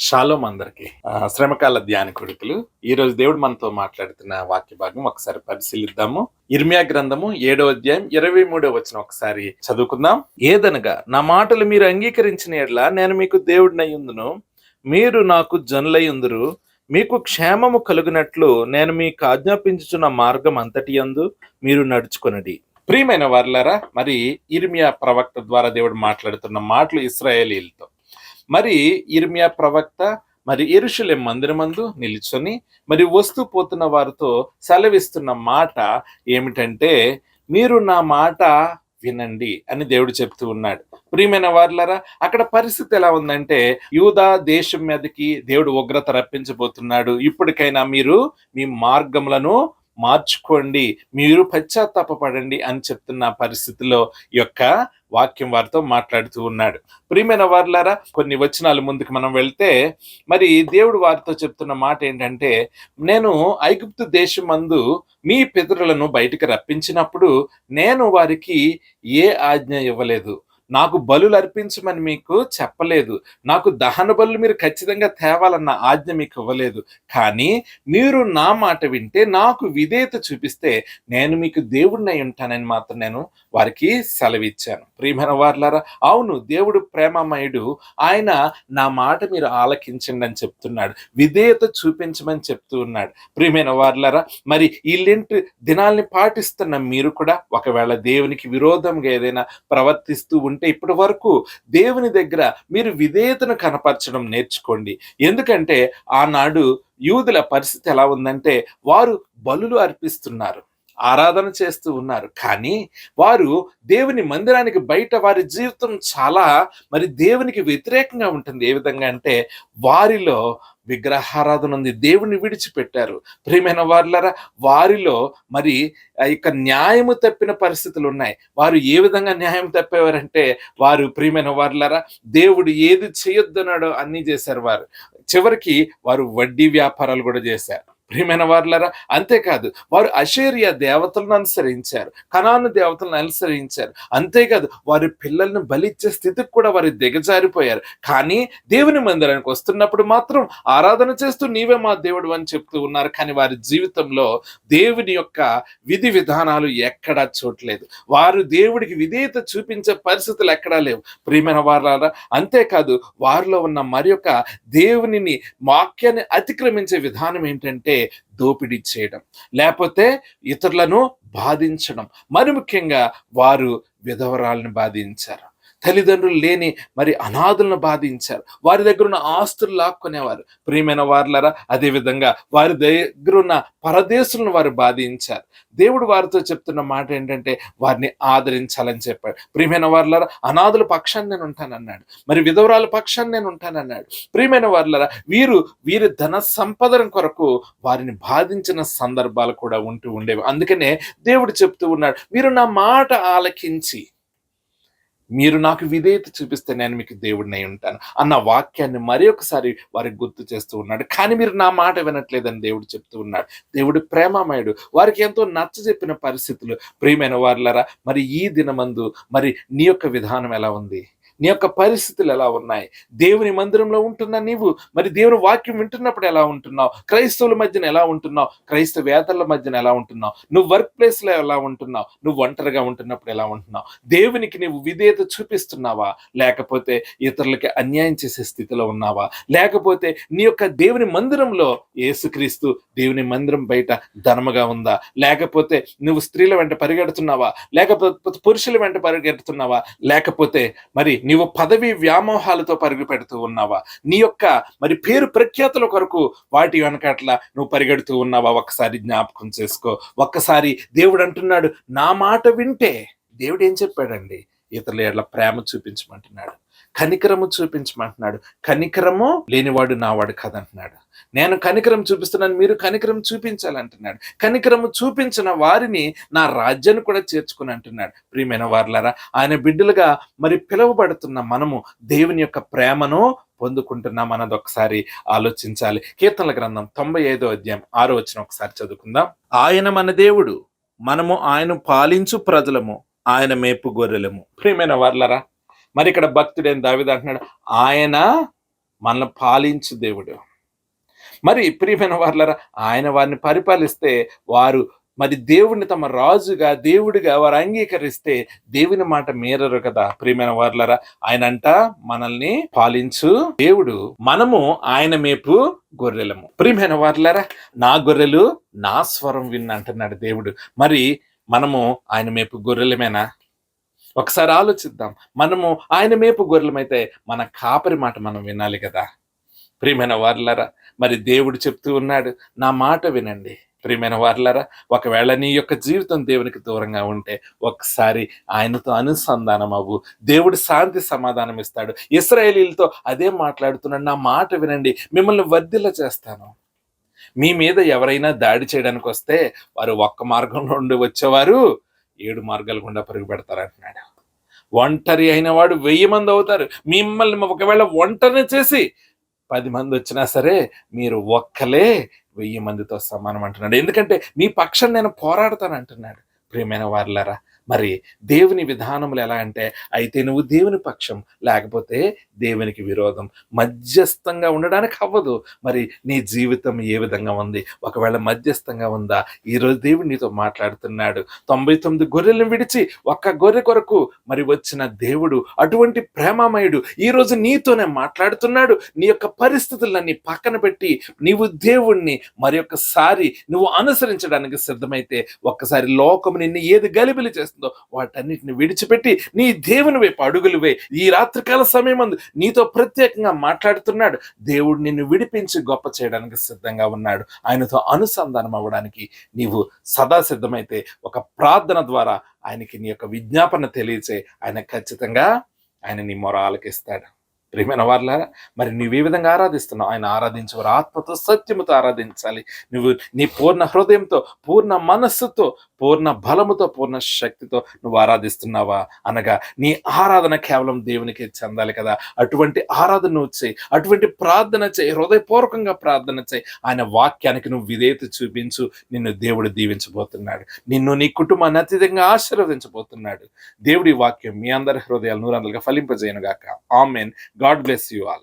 Shalom అందరికి శ్రమకాల ధ్యాన కొడుకులు. ఈ రోజు దేవుడు మనతో మాట్లాడుతున్న వాక్య భాగం ఒకసారి పరిశీలిద్దాము. ఇర్మియా గ్రంథము 7వ అధ్యాయం 23వ వచనం ఒకసారి చదువుకుందాం. ఏదనగా నా మాటలు మీరు అంగీకరించిన యెడల నేను మీకు దేవుడినయ్యుందును, మీరు నాకు జనులయ్యుందురు, మీకు క్షేమము కలుగునట్లు నేను మీకు ఆజ్ఞాపించుచున్న మార్గం అంతటి యందు మీరు నడుచుకొనడి. ప్రియమైన వారలారా, మరి ఇర్మియా ప్రవక్త ద్వారా దేవుడు మాట్లాడుతున్న మాటలు ఇశ్రాయేలీలతో. మరి ఇర్మియా ప్రవక్త మరి యెరూషలేము మందిరమందు నిలుచొని మరి వస్తూ పోతున్న వారితో సెలవిస్తున్న మాట ఏమిటంటే, మీరు నా మాట వినండి అని దేవుడు చెప్తూ ఉన్నాడు. ప్రియమైన వారలారా, అక్కడ పరిస్థితి ఎలా ఉందంటే, యూదా దేశం మీదకి దేవుడు ఉగ్రత రప్పించబోతున్నాడు. ఇప్పటికైనా మీరు మీ మార్గములను మార్చుకోండి, మీరు పశ్చాత్తాపపడండి అని చెప్తున్న పరిస్థితిలో యొక్క వాక్యం వారితో మాట్లాడుతూ ఉన్నాడు. ప్రియమైన వారలారా, కొన్ని వచనాలు ముందుకు మనం వెళ్తే మరి దేవుడు వారితో చెప్తున్న మాట ఏంటంటే, నేను ఐగుప్తు దేశమందు మీ పితరులను బయటికి రప్పించినప్పుడు నేను వారికి ఏ ఆజ్ఞ ఇవ్వలేదు, నాకు బలులు అర్పించమని మీకు చెప్పలేదు, నాకు దహన బలులు మీరు ఖచ్చితంగా తేవాలన్న ఆజ్ఞ మీకు ఇవ్వలేదు. కానీ మీరు నా మాట వింటే, నాకు విధేయత చూపిస్తే నేను మీకు దేవుడినై ఉంటానని మాత్రం నేను వారికి సెలవిచ్చాను. ప్రియమైన వారలారా, అవును, దేవుడు ప్రేమమయుడు. ఆయన నా మాట మీరు ఆలకించండి అని చెప్తున్నాడు, విధేయత చూపించమని చెప్తూ ఉన్నాడు. ప్రియమైన వారలారా, మరి ఈ లెంట్ దినాల్ని పాటిస్తున్న మీరు కూడా ఒకవేళ దేవునికి విరోధంగా ఏదైనా ప్రవర్తిస్తూ ఉంటే ఇప్పటి వరకు దేవుని దగ్గర మీరు విధేయతను కనపరచడం నేర్చుకోండి. ఎందుకంటే ఆనాడు యూదుల పరిస్థితి ఎలా ఉందంటే, వారు బలులు అర్పిస్తున్నారు, ఆరాధన చేస్తూ ఉన్నారు, కానీ వారు దేవుని మందిరానికి బయట వారి జీవితం చాలా మరి దేవునికి వ్యతిరేకంగా ఉంటుంది. ఏ విధంగా అంటే, వారిలో విగ్రహారాధన ఉంది, దేవుని విడిచిపెట్టారు. ప్రియమైన వారులారా, వారిలో మరి ఇక న్యాయము తప్పిన పరిస్థితులు ఉన్నాయి. వారు ఏ విధంగా న్యాయం తప్పేవారంటే, వారు ప్రియమైన వారులారా, దేవుడు ఏది చేయొద్దన్నాడో అన్నీ చేశారు. వారు చివరికి వారు వడ్డీ వ్యాపారాలు కూడా చేశారు. ప్రియమైన వారులారా, అంతేకాదు, వారు అషేరియా దేవతలను అనుసరించారు, కనాను దేవతలను అనుసరించారు. అంతేకాదు, వారి పిల్లల్ని బలిచ్చే స్థితికి కూడా వారు దిగజారిపోయారు. కానీ దేవుని మందిరానికి వస్తున్నప్పుడు మాత్రం ఆరాధన చేస్తూ నీవే మా దేవుడు అని చెప్తూ ఉన్నారు. కానీ వారి జీవితంలో దేవుని యొక్క విధి విధానాలు ఎక్కడా చూడలేదు. వారు దేవుడికి విధేయత చూపించే పరిస్థితులు ఎక్కడా లేవు. ప్రియమైన వారులారా, అంతేకాదు, వారిలో ఉన్న మరి యొక్క దేవునిని వాక్యాన్ని అతిక్రమించే విధానం ఏంటంటే దోపిడీ చేయడం, లేకపోతే ఇతరులను బాధించడం. మరి ముఖ్యంగా వారు విధవరాలను బాధించారు, తల్లిదండ్రులు లేని మరి అనాథులను బాధించారు, వారి దగ్గర ఉన్న ఆస్తులు లాక్కునేవారు. ప్రియమైన వారులారా, అదేవిధంగా వారి దగ్గర ఉన్న పరదేశులను వారు బాధించారు. దేవుడు వారితో చెప్తున్న మాట ఏంటంటే, వారిని ఆదరించాలని చెప్పాడు. ప్రియమైన వారులారా, అనాథుల పక్షాన్ని నేను ఉంటానన్నాడు, మరి విధవరాల పక్షాన్ని నేను ఉంటానన్నాడు. ప్రియమైన వారులారా, వీరి ధన సంపదన కొరకు వారిని బాధించిన సందర్భాలు కూడా ఉంటూ ఉండేవి. అందుకనే దేవుడు చెప్తూ ఉన్నాడు, మీరు నా మాట ఆలకించి మీరు నాకు విధేయత చూపిస్తే నేను మీకు దేవుడినై ఉంటాను అన్న వాక్యాన్ని మరి ఒకసారి వారికి గుర్తు చేస్తూ ఉన్నాడు. కానీ మీరు నా మాట వినట్లేదని దేవుడు చెప్తూ ఉన్నాడు. దేవుడు ప్రేమమయుడు, వారికి ఎంతో నచ్చజెప్పిన పరిస్థితులు. ప్రియమైన వారులారా, మరి ఈ దినమందు మరి నీ యొక్క విధానం ఎలా ఉంది, నీ యొక్క పరిస్థితులు ఎలా ఉన్నాయి? దేవుని మందిరంలో ఉంటున్నా నీవు, మరి దేవుని వాక్యం వింటున్నప్పుడు ఎలా ఉంటున్నావు? క్రైస్తవుల మధ్యన ఎలా ఉంటున్నావు? క్రైస్తవేతరుల మధ్యన ఎలా ఉంటున్నావు? నువ్వు వర్క్ ప్లేస్లో ఎలా ఉంటున్నావు? నువ్వు ఒంటరిగా ఉంటున్నప్పుడు ఎలా ఉంటున్నావు? దేవునికి నీవు విధేయత చూపిస్తున్నావా, లేకపోతే ఇతరులకి అన్యాయం చేసే స్థితిలో ఉన్నావా? లేకపోతే నీ యొక్క దేవుని మందిరంలో యేసుక్రీస్తు దేవుని మందిరం బయట ధనముగా ఉందా? లేకపోతే నువ్వు స్త్రీల వెంట పరిగెడుతున్నావా? లేకపోతే పురుషుల వెంట పరిగెడుతున్నావా? లేకపోతే మరి నీవు పదవి వ్యామోహాలతో పరుగు పెడుతూ ఉన్నావా? నీ యొక్క మరి పేరు ప్రఖ్యాతుల కొరకు వాటి వెనకట్లా నువ్వు పరిగెడుతూ ఉన్నావా? ఒక్కసారి జ్ఞాపకం చేసుకో. ఒక్కసారి దేవుడు అంటున్నాడు, నా మాట వింటే. దేవుడు ఏం చెప్పాడండి? ఇతరుల ఎడల ప్రేమ చూపించమంటున్నాడు, కనికరము చూపించమంటున్నాడు. కనికరము లేనివాడు నావాడు కాదంటున్నాడు. నేను కనికరం చూపిస్తున్నాను, మీరు కనికరం చూపించాలంటున్నాడు. కనికరము చూపించిన వారిని నా రాజ్యాన్ని కూడా చేర్చుకుని అంటున్నాడు. ప్రియమైన వారులారా, ఆయన బిడ్డలుగా మరి పిలువబడుతున్న మనము దేవుని యొక్క ప్రేమను పొందుకుంటున్నాం అన్నది ఒకసారి ఆలోచించాలి. కీర్తనల గ్రంథం 95వ అధ్యాయం 6వ వచనం ఒకసారి చదువుకుందాం. ఆయన మన దేవుడు, మనము ఆయన పాలించు ప్రజలము, ఆయన మేపు గొర్రెలము. ప్రియమైన వారులారా, మరి ఇక్కడ భక్తుడైన దావీదు అంటున్నాడు, ఆయన మనల్ని పాలించు దేవుడు. మరి ప్రియమైన వారలారా, ఆయన వారిని పరిపాలిస్తే వారు మరి దేవుణ్ణి తమ రాజుగా, దేవుడిగా వారు అంగీకరిస్తే దేవుని మాట మీరరు కదా ప్రియమైన వారలారా. ఆయనంట మనల్ని పాలించు దేవుడు, మనము ఆయన మేపు గొర్రెలము. ప్రియమైన వారలారా, నా గొర్రెలు నా స్వరం విన్న అంటున్నాడు దేవుడు. మరి మనము ఆయన మేపు గొర్రెలమేనా? ఒకసారి ఆలోచిద్దాం. మనము ఆయన మేపు గొర్రెలమైతే మన కాపరి మాట మనం వినాలి కదా ప్రియమైన వారలారా. మరి దేవుడు చెప్తూ ఉన్నాడు, నా మాట వినండి. ప్రియమైన వారలారా, ఒకవేళ నీ యొక్క జీవితం దేవునికి దూరంగా ఉంటే ఒకసారి ఆయనతో అనుసంధానం అవ్వు. దేవుడు శాంతి సమాధానం ఇస్తాడు. ఇశ్రాయేలీలతో అదే మాట్లాడుతున్నాడు, నా మాట వినండి, మిమ్మల్ని వర్ధిల్ల చేస్తాను. మీ మీద ఎవరైనా దాడి చేయడానికి వస్తే వారు ఒక్క మార్గంలో ఉండి వచ్చేవారు 7 మార్గాల గుండా పరుగు పెడతారంటున్నాడు. ఒంటరి అయిన వాడు 1000 మంది అవుతారు. మిమ్మల్ని ఒకవేళ ఒంటరిని చేసి 10 మంది వచ్చినా సరే మీరు ఒక్కలే 1000 మందితో సమానం అంటున్నాడు. ఎందుకంటే మీ పక్షం నేను పోరాడతాను అంటున్నాడు. ప్రియమైన వారలారా, మరి దేవుని విధానములు ఎలా అంటే, అయితే నువ్వు దేవుని పక్షం, లేకపోతే దేవునికి విరోధం. మధ్యస్థంగా ఉండడానికి అవ్వదు. మరి నీ జీవితం ఏ విధంగా ఉంది? ఒకవేళ మధ్యస్థంగా ఉందా? ఈరోజు దేవుడు నీతో మాట్లాడుతున్నాడు. 99 గొర్రెలను విడిచి ఒక్క గొర్రె కొరకు మరి వచ్చిన దేవుడు అటువంటి ప్రేమమయుడు ఈరోజు నీతోనే మాట్లాడుతున్నాడు. నీ యొక్క పరిస్థితులన్నీ పక్కన పెట్టి నీవు దేవుణ్ణి మరి ఒక్కసారి నువ్వు అనుసరించడానికి సిద్ధమైతే, ఒక్కసారి లోకం నిన్ను ఏది గలిబిలి చేస్తుందో వాటన్నిటిని విడిచిపెట్టి నీ దేవుని వైపు అడుగులు వేయి. ఈ రాత్రికాల సమయం నీతో ప్రత్యేకంగా మాట్లాడుతున్నాడు. దేవుడు నిన్ను విడిపించి గొప్ప చేయడానికి సిద్ధంగా ఉన్నాడు. ఆయనతో అనుసంధానం అవ్వడానికి నీవు సదా సిద్ధమైతే ఒక ప్రార్థన ద్వారా ఆయనకి నీ యొక్క విజ్ఞాపన తెలియచే, ఆయన ఖచ్చితంగా ఆయన నీ మొర ఆలకిస్తాడు. ప్రియమైన వారలారా, మరి నువ్వు ఏ విధంగా ఆరాధిస్తున్నావు? ఆయన ఆరాధించేవారు ఆత్మతో సత్యముతో ఆరాధించాలి. నువ్వు నీ పూర్ణ హృదయంతో, పూర్ణ మనస్సుతో, పూర్ణ బలముతో, పూర్ణ శక్తితో నువ్వు ఆరాధిస్తున్నావా? అనగా నీ ఆరాధన కేవలం దేవునికి చెందాలి కదా. అటువంటి ఆరాధన నువ్వు చేయి, అటువంటి ప్రార్థన చేయి, హృదయపూర్వకంగా ప్రార్థన చేయి. ఆయన వాక్యానికి నువ్వు విధేయత చూపించు. నిన్ను దేవుడు దీవించబోతున్నాడు. నిన్ను నీ కుటుంబాన్ని అత్యధికంగా ఆశీర్వదించబోతున్నాడు. దేవుడి వాక్యం మీ అందరి హృదయాలు 100 ఫలింపజేయను గాక. ఆమేన్. God bless you all.